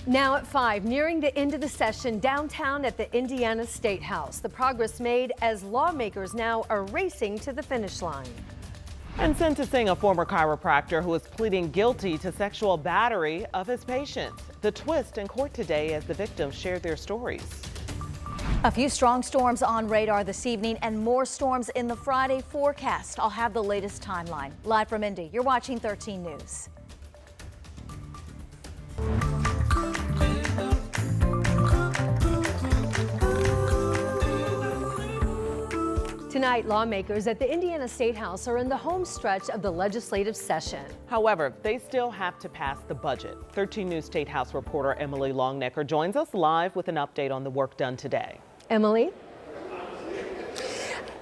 Now at 5, nearing the end of the session downtown at the Indiana State House. The progress made as lawmakers now are racing to the finish line. And sentencing a former chiropractor who is pleading guilty to sexual battery of his patients. The twist in court today as the victims shared their stories. A few strong storms on radar this evening and more storms in the Friday forecast. I'll have the latest timeline. Live from Indy, you're watching 13 News. Tonight, lawmakers at the Indiana State House are in the home stretch of the legislative session. However, they still have to pass the budget. 13 News State House reporter Emily Longnecker joins us live with an update on the work done today. Emily?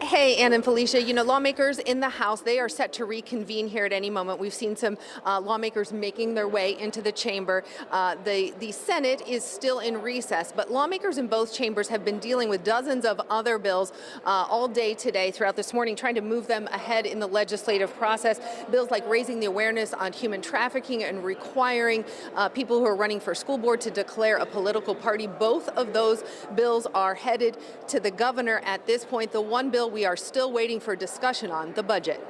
Hey, Ann and Felicia, you know, lawmakers in the House, they are set to reconvene here at any moment. We've seen some lawmakers making their way into the chamber. The Senate is still in recess, but lawmakers in both chambers have been dealing with dozens of other bills all day today, throughout this morning, trying to move them ahead in the legislative process. Bills like raising the awareness on human trafficking and requiring people who are running for school board to declare a political party. Both of those bills are headed to the governor at this point. The one bill we are still waiting for discussion on, the budget.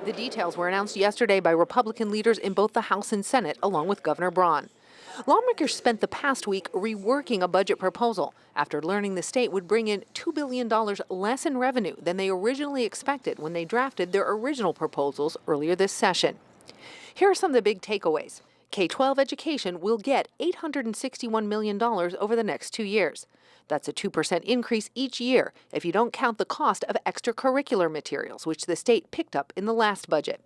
The details were announced yesterday by Republican leaders in both the House and Senate, along with Governor Braun. Lawmakers spent the past week reworking a budget proposal after learning the state would bring in $2 billion less in revenue than they originally expected when they drafted their original proposals earlier this session. Here are some of the big takeaways. K-12 education will get $861 million over the next 2 years. That's a 2% increase each year if you don't count the cost of extracurricular materials, which the state picked up in the last budget.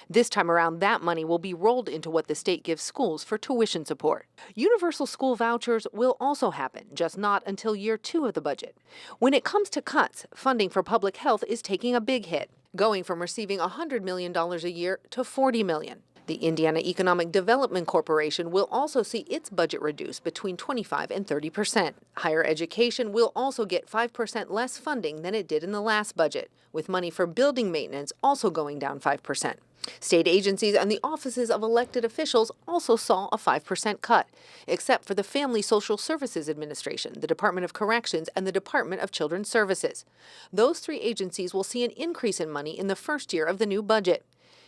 This time around, that money will be rolled into what the state gives schools for tuition support. Universal school vouchers will also happen, just not until year 2 of the budget. When it comes to cuts, funding for public health is taking a big hit, going from receiving $100 million a year to $40 million. The Indiana Economic Development Corporation will also see its budget reduced between 25 and 30%. Higher education will also get 5% less funding than it did in the last budget, with money for building maintenance also going down 5%. State agencies and the offices of elected officials also saw a 5% cut, except for the Family Social Services Administration, the Department of Corrections, and the Department of Children's Services. Those 3 agencies will see an increase in money in the first year of the new budget.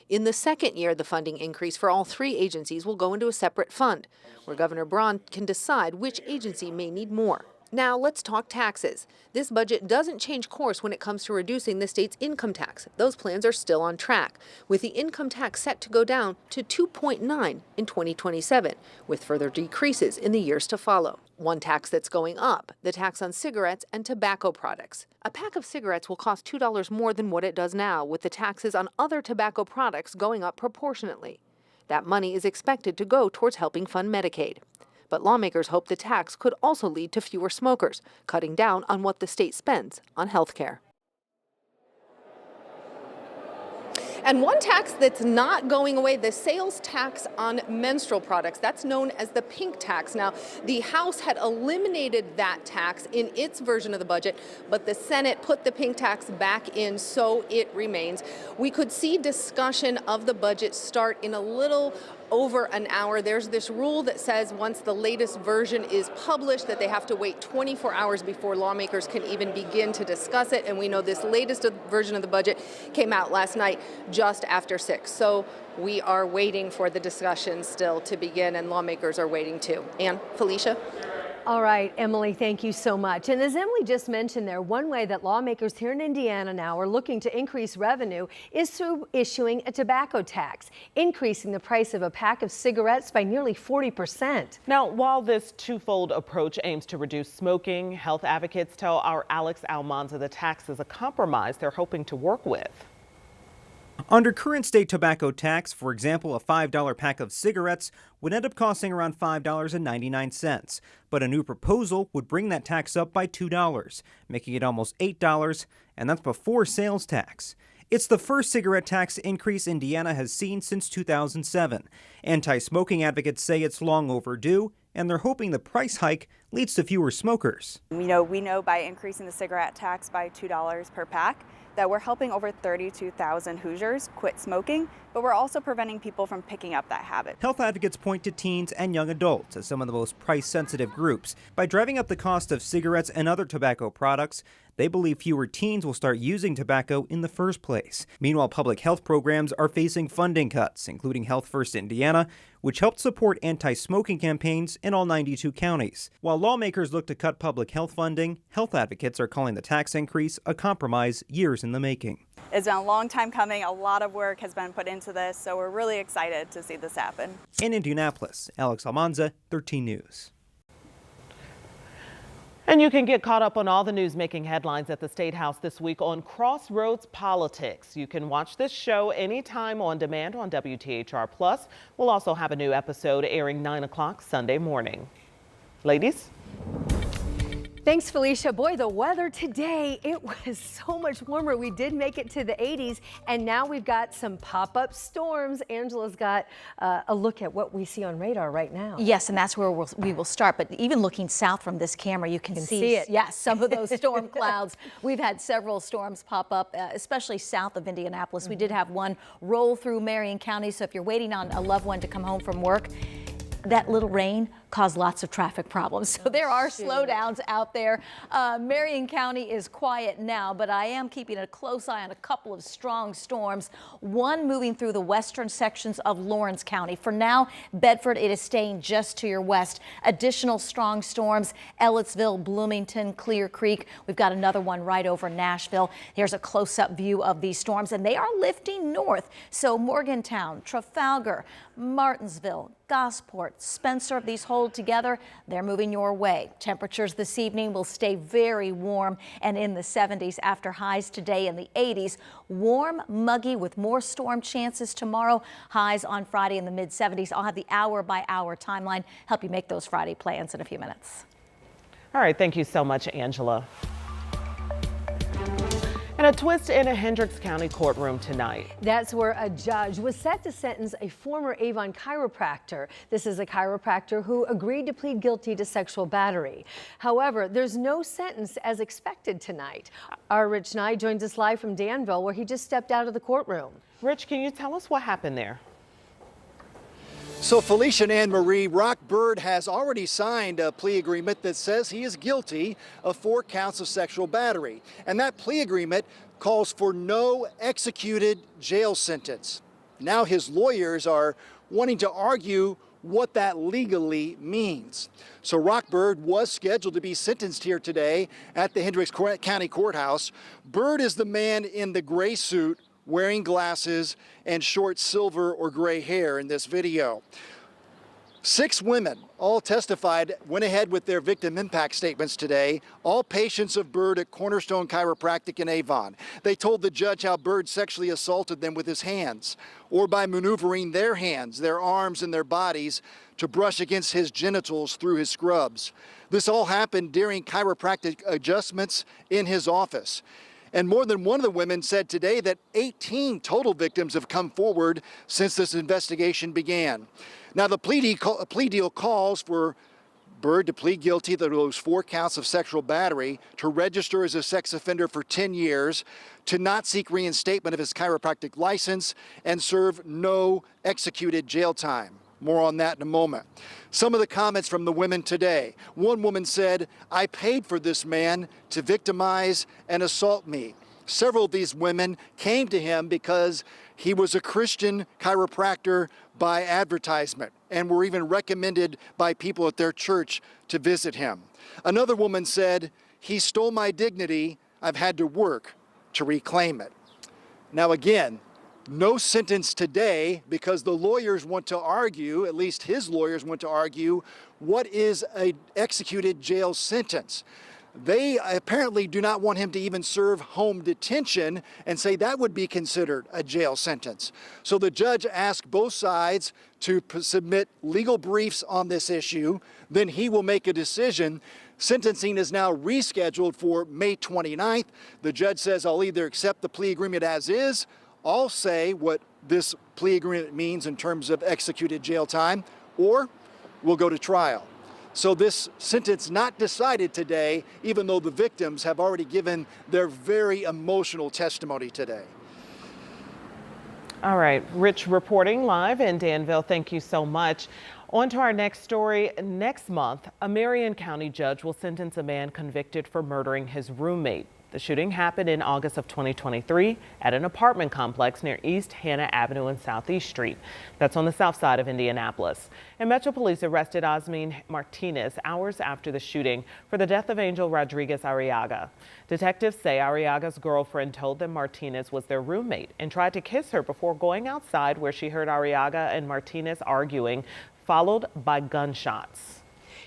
In the second year, the funding increase for all 3 agencies will go into a separate fund, where Governor Braun can decide which agency may need more. Now let's talk taxes. This budget doesn't change course when it comes to reducing the state's income tax. Those plans are still on track, with the income tax set to go down to 2.9 in 2027, with further decreases in the years to follow. One tax that's going up, the tax on cigarettes and tobacco products. A pack of cigarettes will cost $2 more than what it does now, with the taxes on other tobacco products going up proportionately. That money is expected to go towards helping fund Medicaid. But lawmakers hope the tax could also lead to fewer smokers, cutting down on what the state spends on health care. And one tax that's not going away, the sales tax on menstrual products. That's known as the pink tax. Now, the House had eliminated that tax in its version of the budget, but the Senate put the pink tax back in, so it remains. We could see discussion of the budget start in a little over an hour. There's this rule that says once the latest version is published that they have to wait 24 hours before lawmakers can even begin to discuss it. And we know this latest version of the budget came out last night just after 6. So we are waiting for the discussion still to begin, and lawmakers are waiting too. Ann, Felicia? All right, Emily, thank you so much. And as Emily just mentioned there, one way that lawmakers here in Indiana now are looking to increase revenue is through issuing a tobacco tax, increasing the price of a pack of cigarettes by nearly 40%. Now, while this twofold approach aims to reduce smoking, health advocates tell our Alex Almanza the tax is a compromise they're hoping to work with. Under current state tobacco tax, for example, a $5 pack of cigarettes would end up costing around $5.99. But a new proposal would bring that tax up by $2, making it almost $8, and that's before sales tax. It's the first cigarette tax increase Indiana has seen since 2007. Anti-smoking advocates say it's long overdue, and they're hoping the price hike leads to fewer smokers. We know by increasing the cigarette tax by $2 per pack that we're helping over 32,000 Hoosiers quit smoking but we're also preventing people from picking up that habit. Health advocates point to teens and young adults as some of the most price-sensitive groups. By driving up the cost of cigarettes and other tobacco products, they believe fewer teens will start using tobacco in the first place. Meanwhile, public health programs are facing funding cuts, including Health First Indiana, which helped support anti-smoking campaigns in all 92 counties. While lawmakers look to cut public health funding, health advocates are calling the tax increase a compromise years in the making. It's been a long time coming. A lot of work has been put into this, so we're really excited to see this happen. In Indianapolis, Alex Almanza, 13 News. And you can get caught up on all the news making headlines at the State House this week on Crossroads Politics. You can watch this show anytime on demand on WTHR+. We'll also have a new episode airing 9 o'clock Sunday morning. Ladies? Thanks, Felicia. Boy, the weather today, it was so much warmer. We did make it to the 80s, and now we've got some pop-up storms. Angela's got a look at what we see on radar right now. Yes, and that's where we will start. But even looking south from this camera, you can see it. Yes, some of those storm clouds. We've had several storms pop up, especially south of Indianapolis. We did have one roll through Marion County, so if you're waiting on a loved one to come home from work, that little rain caused lots of traffic problems. So there are slowdowns out there. Marion County is quiet now, but I am keeping a close eye on a couple of strong storms. One moving through the western sections of Lawrence County. For now, Bedford, it is staying just to your west. Additional strong storms, Ellettsville, Bloomington, Clear Creek. We've got another one right over Nashville. Here's a close-up view of these storms, and they are lifting north. So Morgantown, Trafalgar, Martinsville, Gosport, Spencer, these hold together, they're moving your way. Temperatures this evening will stay very warm and in the 70s after highs today in the 80s. Warm, muggy with more storm chances tomorrow. Highs on Friday in the mid 70s. I'll have the hour-by-hour timeline, help you make those Friday plans in a few minutes. All right, thank you so much, Angela. And a twist in a Hendricks County courtroom tonight. That's where a judge was set to sentence a former Avon chiropractor. This is a chiropractor who agreed to plead guilty to sexual battery. However, there's no sentence as expected tonight. Our Rich Nye joins us live from Danville, where he just stepped out of the courtroom. Rich, can you tell us what happened there? So Felicia and Anne Marie, Rock Bird has already signed a plea agreement that says he is guilty of 4 counts of sexual battery. And that plea agreement calls for no executed jail sentence. Now his lawyers are wanting to argue what that legally means. So Rock Bird was scheduled to be sentenced here today at the Hendricks County Courthouse. Bird is the man in the gray suit wearing glasses and short silver or gray hair in this video. 6 women all testified, went ahead with their victim impact statements today, all patients of Bird at Cornerstone Chiropractic in Avon. They told the judge how Bird sexually assaulted them with his hands or by maneuvering their hands, their arms, and their bodies to brush against his genitals through his scrubs. This all happened during chiropractic adjustments in his office. And more than one of the women said today that 18 total victims have come forward since this investigation began. Now, the plea deal calls for Bird to plead guilty to those 4 counts of sexual battery, to register as a sex offender for 10 years, to not seek reinstatement of his chiropractic license, and serve no executed jail time. More on that in a moment. Some of the comments from the women today. One woman said, "I paid for this man to victimize and assault me." Several of these women came to him because he was a Christian chiropractor by advertisement and were even recommended by people at their church to visit him. Another woman said, "He stole my dignity. I've had to work to reclaim it." Now again, no sentence today because the lawyers want to argue, at least his lawyers want to argue, what is an executed jail sentence. They apparently do not want him to even serve home detention and say that would be considered a jail sentence. So the judge asked both sides to submit legal briefs on this issue. Then he will make a decision. Sentencing is now rescheduled for May 29th. The judge says, "I'll either accept the plea agreement as is, I'll say what this plea agreement means in terms of executed jail time, or we'll go to trial." So this sentence not decided today, even though the victims have already given their very emotional testimony today. All right, Rich reporting live in Danville. Thank you so much. On to our next story. Next month, a Marion County judge will sentence a man convicted for murdering his roommate. The shooting happened in August of 2023 at an apartment complex near East Hannah Avenue and Southeast Street. That's on the south side of Indianapolis. And Metro Police arrested Osmin Martinez hours after the shooting for the death of Angel Rodriguez Arriaga. Detectives say Arriaga's girlfriend told them Martinez was their roommate and tried to kiss her before going outside, where she heard Arriaga and Martinez arguing, followed by gunshots.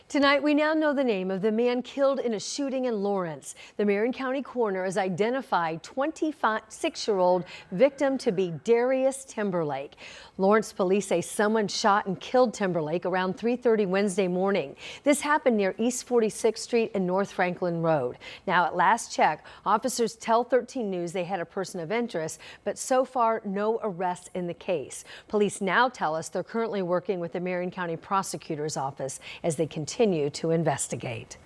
Tonight, we now know the name of the man killed in a shooting in Lawrence. The Marion County coroner has identified 26-year-old victim to be Darius Timberlake. Lawrence police say someone shot and killed Timberlake around 3:30 Wednesday morning. This happened near East 46th Street and North Franklin Road. Now, at last check, officers tell 13 News they had a person of interest, but so far, no arrests in the case. Police now tell us they're currently working with the Marion County Prosecutor's Office as they continue to investigate.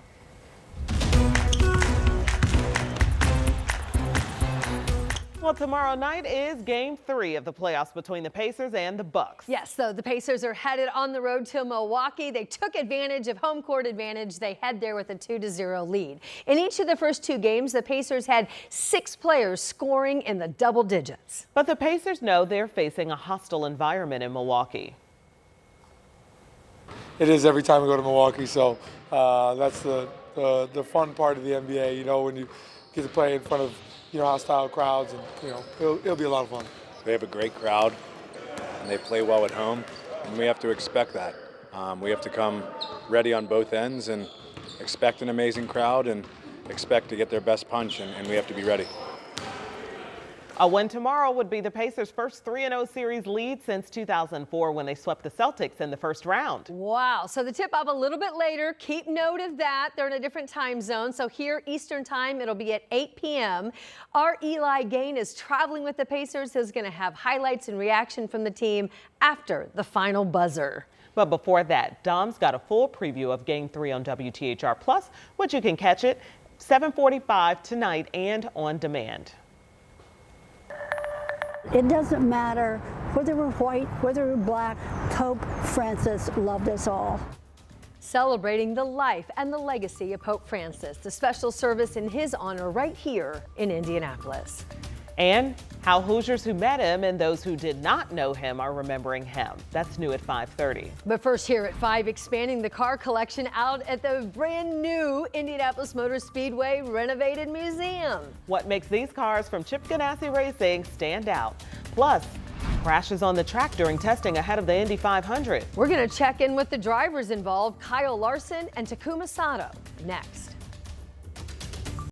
Well, tomorrow night is Game 3 of the playoffs between the Pacers and the Bucks. Yes, so the Pacers are headed on the road to Milwaukee. They took advantage of home court advantage. They head there with a 2-0 lead. In each of the first two games, the Pacers had 6 players scoring in the double digits. But the Pacers know they're facing a hostile environment in Milwaukee. It is every time we go to Milwaukee, so that's the fun part of the NBA. You know, when you get to play in front of hostile crowds, and it'll be a lot of fun. They have a great crowd, and they play well at home, and we have to expect that. We have to come ready on both ends and expect an amazing crowd and expect to get their best punch, and we have to be ready. A win tomorrow would be the Pacers' first 3-0 series lead since 2004 when they swept the Celtics in the first round. Wow. So the tip-off a little bit later. Keep note of that. They're in a different time zone. So here, Eastern time, it'll be at 8 p.m. Our Eli Gain is traveling with the Pacers. He's going to have highlights and reaction from the team after the final buzzer. But before that, Dom's got a full preview of Game 3 on WTHR+, which you can catch it 7:45 tonight and on demand. It doesn't matter whether we're white, whether we're black, Pope Francis loved us all. Celebrating the life and the legacy of Pope Francis, the special service in his honor right here in Indianapolis. And how Hoosiers who met him and those who did not know him are remembering him. That's new at 5:30. But first, here at 5, expanding the car collection out at the brand new Indianapolis Motor Speedway renovated museum. What makes these cars from Chip Ganassi Racing stand out? Plus, crashes on the track during testing ahead of the Indy 500. We're going to check in with the drivers involved, Kyle Larson and Takuma Sato, next.